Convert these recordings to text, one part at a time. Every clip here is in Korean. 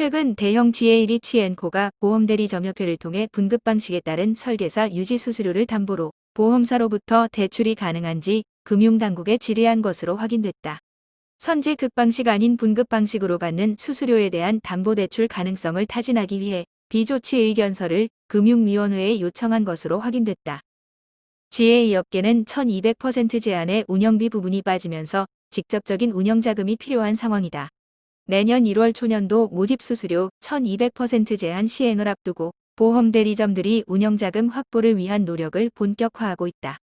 최근 대형 GA 리치앤코가 보험대리점협회를 통해 분급 방식에 따른 설계사 유지 수수료를 담보로 보험사로부터 대출이 가능한지 금융당국에 질의한 것으로 확인됐다. 선지 급방식 아닌 분급 방식으로 받는 수수료에 대한 담보대출 가능성을 타진하기 위해 비조치 의견서를 금융위원회에 요청한 것으로 확인됐다. GA 업계는 1200% 제한의 운영비 부분이 빠지면서 직접적인 운영자금이 필요한 상황이다. 내년 1월 초년도 모집 수수료 1200% 제한 시행을 앞두고 보험 대리점들이 운영자금 확보를 위한 노력을 본격화하고 있다.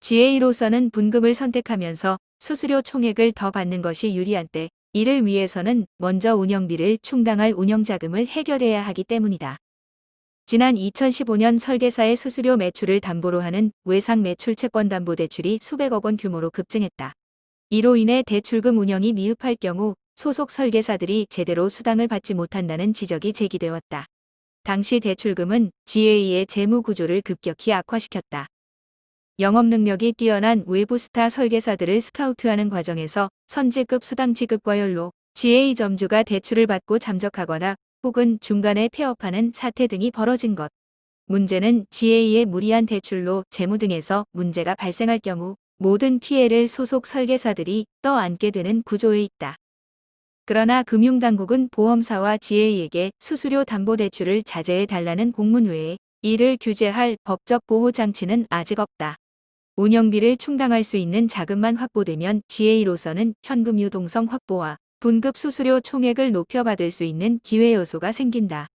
GA로서는 분급을 선택하면서 수수료 총액을 더 받는 것이 유리한 때 이를 위해서는 먼저 운영비를 충당할 운영자금을 해결해야 하기 때문이다. 지난 2015년 설계사의 수수료 매출을 담보로 하는 외상 매출 채권담보대출이 수백억 원 규모로 급증했다. 이로 인해 대출금 운영이 미흡할 경우 소속 설계사들이 제대로 수당을 받지 못한다는 지적이 제기되었다. 당시 대출금은 GA의 재무 구조를 급격히 악화시켰다. 영업 능력이 뛰어난 외부 스타 설계사들을 스카우트하는 과정에서 선지급 수당 지급과 연로 GA 점주가 대출을 받고 잠적하거나 혹은 중간에 폐업하는 사태 등이 벌어진 것. 문제는 GA의 무리한 대출로 재무 등에서 문제가 발생할 경우 모든 피해를 소속 설계사들이 떠안게 되는 구조에 있다. 그러나 금융당국은 보험사와 GA에게 수수료 담보대출을 자제해 달라는 공문 외에 이를 규제할 법적 보호장치는 아직 없다. 운영비를 충당할 수 있는 자금만 확보되면 GA로서는 현금 유동성 확보와 분급 수수료 총액을 높여받을 수 있는 기회 요소가 생긴다.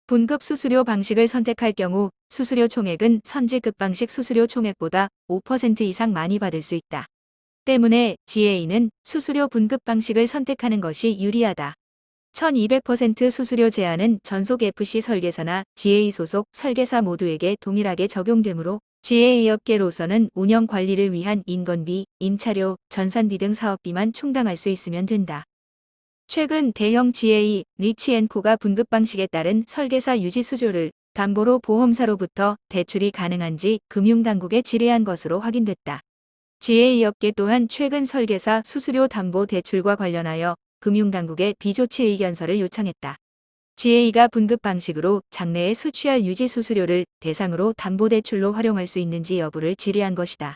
분급 수수료 방식을 선택할 경우 수수료 총액은 선지급 방식 수수료 총액보다 5% 이상 많이 받을 수 있다. 때문에 GA는 수수료 분급 방식을 선택하는 것이 유리하다. 1200% 수수료 제한은 전속 FC 설계사나 GA 소속 설계사 모두에게 동일하게 적용되므로 GA 업계로서는 운영 관리를 위한 인건비, 임차료, 전산비 등 사업비만 충당할 수 있으면 된다. 최근 대형 GA 리치앤코가 분급 방식에 따른 설계사 유지 수수료를 담보로 보험사로부터 대출이 가능한지 금융당국에 질의한 것으로 확인됐다. GA 업계 또한 최근 설계사 수수료 담보 대출과 관련하여 금융당국에 비조치 의견서를 요청했다. GA가 분급 방식으로 장래에 수취할 유지 수수료를 대상으로 담보대출로 활용할 수 있는지 여부를 질의한 것이다.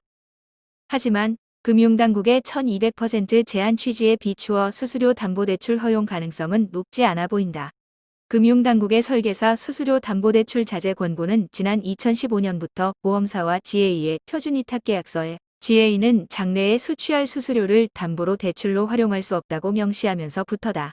하지만 금융당국의 1200% 제한 취지에 비추어 수수료 담보대출 허용 가능성은 높지 않아 보인다. 금융당국의 설계사 수수료 담보대출 자제 권고는 지난 2015년부터 보험사와 GA의 표준위탁계약서에 GA는 장래에 수취할 수수료를 담보로 대출로 활용할 수 없다고 명시하면서부터다.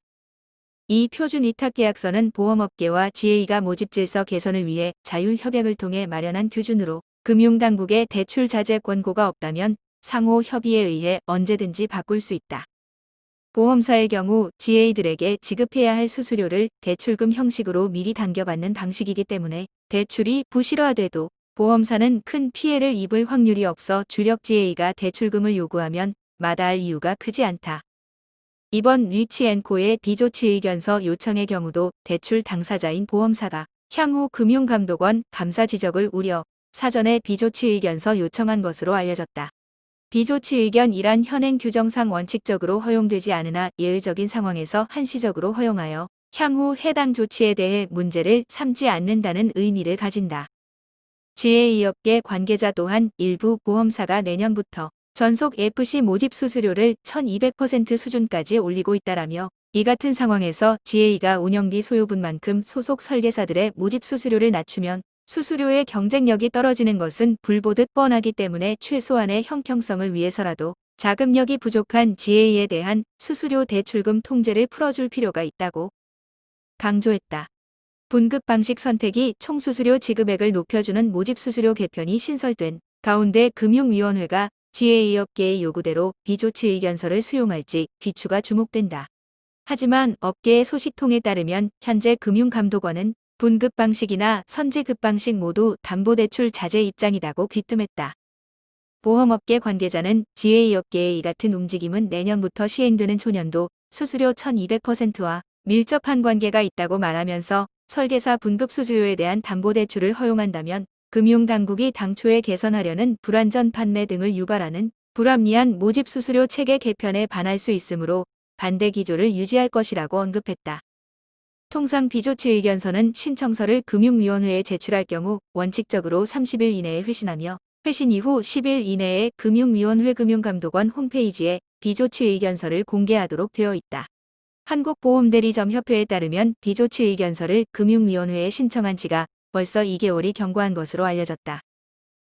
이 표준위탁계약서는 보험업계와 GA가 모집질서 개선을 위해 자율협약을 통해 마련한 규준으로 금융당국의 대출 자제 권고가 없다면 상호 협의에 의해 언제든지 바꿀 수 있다. 보험사의 경우 GA들에게 지급해야 할 수수료를 대출금 형식으로 미리 당겨받는 방식이기 때문에 대출이 부실화돼도 보험사는 큰 피해를 입을 확률이 없어 주력 GA가 대출금을 요구하면 마다할 이유가 크지 않다. 이번 리치앤코의 비조치 의견서 요청의 경우도 대출 당사자인 보험사가 향후 금융감독원 감사 지적을 우려 사전에 비조치 의견서 요청한 것으로 알려졌다. 비조치 의견 1안 현행 규정상 원칙적으로 허용되지 않으나 예외적인 상황에서 한시적으로 허용하여 향후 해당 조치에 대해 문제를 삼지 않는다는 의미를 가진다. GA 업계 관계자 또한 일부 보험사가 내년부터 전속 FC 모집 수수료를 1200% 수준까지 올리고 있다라며 이 같은 상황에서 GA가 운영비 소요분만큼 소속 설계사들의 모집 수수료를 낮추면 수수료의 경쟁력이 떨어지는 것은 불보듯 뻔하기 때문에 최소한의 형평성을 위해서라도 자금력이 부족한 GA에 대한 수수료 대출금 통제를 풀어줄 필요가 있다고 강조했다. 분급 방식 선택이 총 수수료 지급액을 높여주는 모집 수수료 개편이 신설된 가운데 금융위원회가 GA 업계의 요구대로 비조치 의견서를 수용할지 귀추가 주목된다. 하지만 업계의 소식통에 따르면 현재 금융감독원은 분급 방식이나 선지급 방식 모두 담보대출 자제 입장이라고 귀뜸했다. 보험업계 관계자는 GA 업계의 이 같은 움직임은 내년부터 시행되는 초년도 수수료 1200%와 밀접한 관계가 있다고 말하면서 설계사 분급 수수료에 대한 담보대출을 허용한다면 금융당국이 당초에 개선하려는 불완전 판매 등을 유발하는 불합리한 모집 수수료 체계 개편에 반할 수 있으므로 반대 기조를 유지할 것이라고 언급했다. 통상 비조치 의견서는 신청서를 금융위원회에 제출할 경우 원칙적으로 30일 이내에 회신하며 회신 이후 10일 이내에 금융위원회 금융감독원 홈페이지에 비조치 의견서를 공개하도록 되어 있다. 한국보험대리점협회에 따르면 비조치 의견서를 금융위원회에 신청한 지가 벌써 2개월이 경과한 것으로 알려졌다.